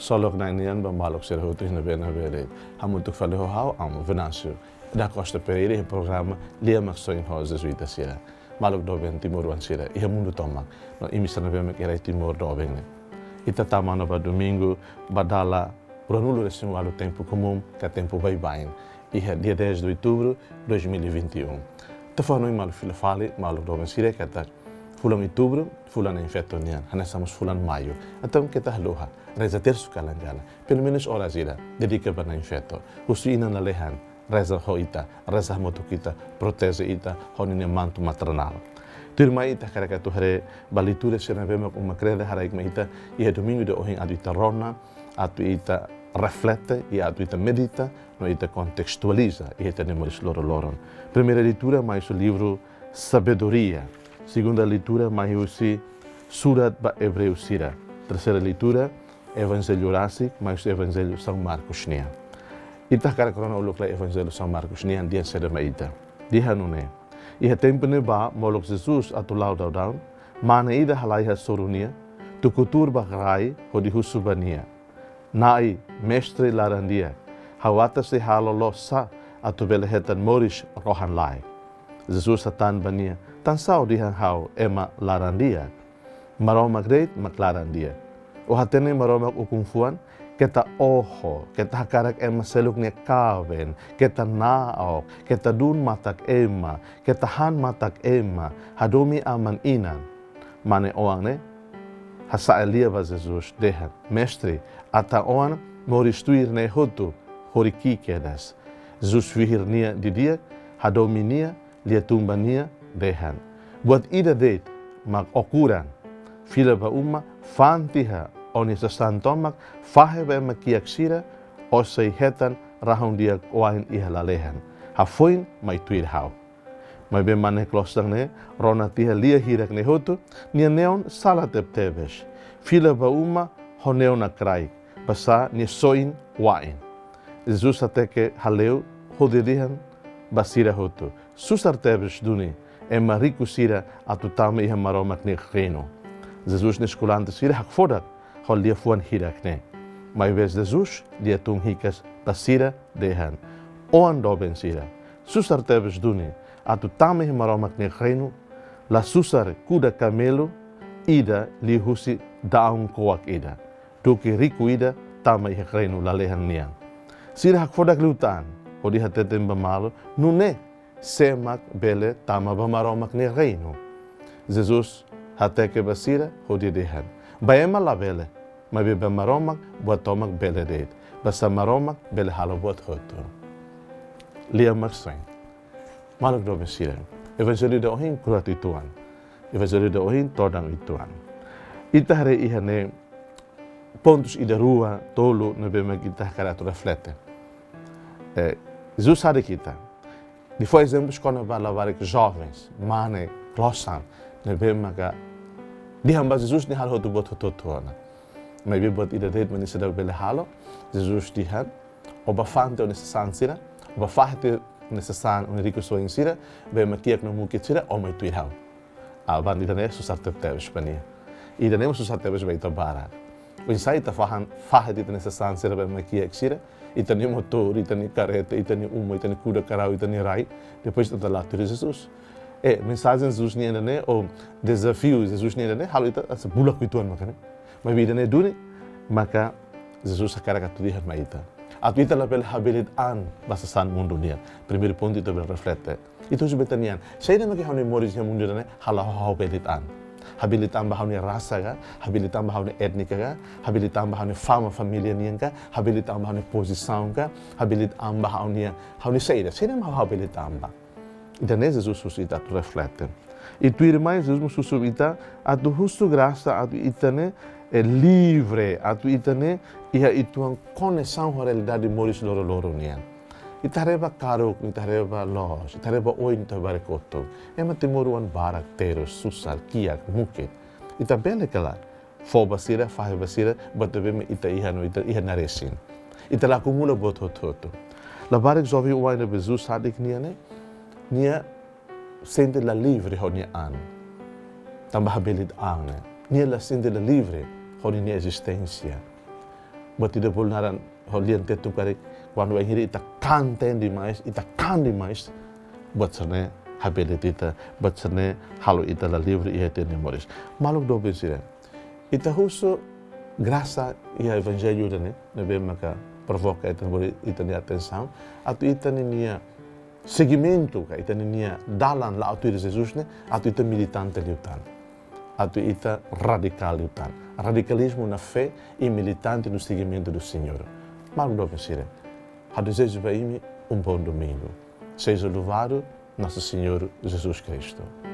solok na inian ba malok sira hutu na bere. Hamutuk faleho hau am Venâncio. Da Costa Pereira e programa Lia Maxoin Rosa Zuita Sira. Malok doben Timor wan sira. Ia mundo tomak. No imisa na bem que era Timor doben. Ita tamano ba domingo badala pronulo recimo ao tempo comum, que é tempo vai bem. E é dia 10 de outubro de 2021. Te falo em malo fila fale, malo doben sira que tá fulan outubro, fulan infetonian. Hanessamos fulan maio. Então que tá loha. Reza terço calangala. Pelo menos horas ira. Dedica para infeto. Usuina na lehan. Reza hoita, reza motukita, protese ita, honine manto maternal. Turma ita karaka tu hare balitura sena vema uma creda haraik ita e domingo de ohin atu ita rona, atu ita reflete e atu ita medita, no ita contextualiza e ita nemoris loron. Primeira leitura mais o livro Sabedoria. Segunda leitura mais o Surat ba Hebreu Sira. Terceira leitura Evangelho Horácio mais o Evangelho São Marcos Nia. Ita kara korona uluk la Evangelho São Marcos nian dia seda maita. Dia nune. Iha tempo ne ba molok Jesus atu lau daudau, mana ida halaiha sorunia, tu kutur bagrai hodi husubania. Nai mestre larandia, hawata se halolo sa atu belehetan moris rohan lai. Jesus atan bania, tan sao dihan hau ema larandia. Maroma greit maklarandia. O hatene maroma ukumfuan, kita oho, kita hakarak ema seluk ne kaven, kita naok, kita dun matak ema, kita han matak ema, hadomi aman inan. Mane oang ne, hasa elia va Jesus dehan, mestre, ata oang moristuir ne hotu, horiki kedas. Jesus vihir nia didia, hadomi nia, lia tumba nia, dehan. Buat ida det, mag okuran, fila ba umma, fantiha, oni sa santomak fahe be makiak sira o sei hetan rahong dia wain ihalalehan. Ha foin mai tuir hau. Mai be mane klostang ne rona tiha lia hirak ne hotu nia neon sala tebes. Fila ba uma honeo na kraik. Basa ni soin wain. Jesus ateke haleu hodirihan basira hotu. Susar tebes duni e mariku sira atutame iha maromak ne reno. Jesus ne skulante sira hak fodak. Hol dia fuan hirak ne. Mai vez Jesus, dia tung hikas basira dehan. Oan doben sira. Susar tebes duni. Atu tame maromak ne reinu. La susar kuda kamelu. Ida li husi daun koak ida. Duki riku ida tame he reinu la lehan nian. Sira hak fodak lutan. Hodi hatetem bamalo. Nune semak bele tama bamaromak ne reinu. Jesus hateke basira hodi dehan. Baema la bele, mas bebe maromak buat tomak bele red. Basa maromak bele halo buat hotu. Lia Maxoin. Maluk do besira. Evangelho de ohin kurat ituan. Evangelho de ohin todang ituan. Ita hare ihane pontos ida rua tolo na bema kita karatu reflete. Jesus hare kita. E foi exemplos quando vai lavar que jovens, mane, klossan, na bema ka di hamba Jesus ni hal hotu bot hotuana. Mai be bot ida det mani seda bele halo. Jesus di han oba fante necessan sira, oba fahte necessan un rico so insira, be makiak no mukit sira o mai tuir hau. A bandi da ne susar tebe Spania. Ida ne susar tebe be tabara. O insai ta fahan fahte necessan sira be makiak sira. Ita ni motor, ita ni carreta, ita ni uma, ita ni kuda karau, ita ni rai. Depois ta lá tu Jesus. Mensagem Jesus nie né ou desafio Jesus nie né halo ita asa bulak ituan makane mas vida ne duni maka Jesus akara ka tu dihan maita atu ita la pel habilit an basasan mundo nia primeiro ponto ita bel reflete itu sebetanian saya ne maki hauni moris ya mundo ne hala ha pelit an habilitan ba hauni rasa ga habilitan ba hauni etnika ga habilitan ba hauni fama familia nia ga habilitan ba hauni posição ga habilitan ba hauni saída saya ne ma habilitan ba Ita ne Jesus suscita tu reflete. E tu irmã Jesus suscita a tu justo graça a tu itane é livre a tu itane e a ituan conexão com a realidade moris loro nian. Ita reba caro, ita reba los, ita reba oi ita barekoto. Ema timoruan barak teros susar kiak muke. Ita bele kala. Fo basira, fahe basira, batebe ita iha naresin. Ita la acumula bot hoto. La barak zovi uai na Jesus sadik niane. Nia sente la livre honia an. Tamba habilit an. Nia la sente la livre honia existência. batida por naran holian tetu kare quando é ita cantem demais ita can demais batsane habilidade ita batsane halu ita la livre e ete memórias maluk do pensire ita huso graça e a evangelho dane ne be maka provoca ita ni atenção atu ita ni seguimento ka ita ni dalan la atu de Jesus ne atu ita militante liutan atu ita radical liutan radicalismo na fé e militante no seguimento do Senhor maluk do pensire a desejo vai bom domingo seja louvado nosso Senhor Jesus Cristo.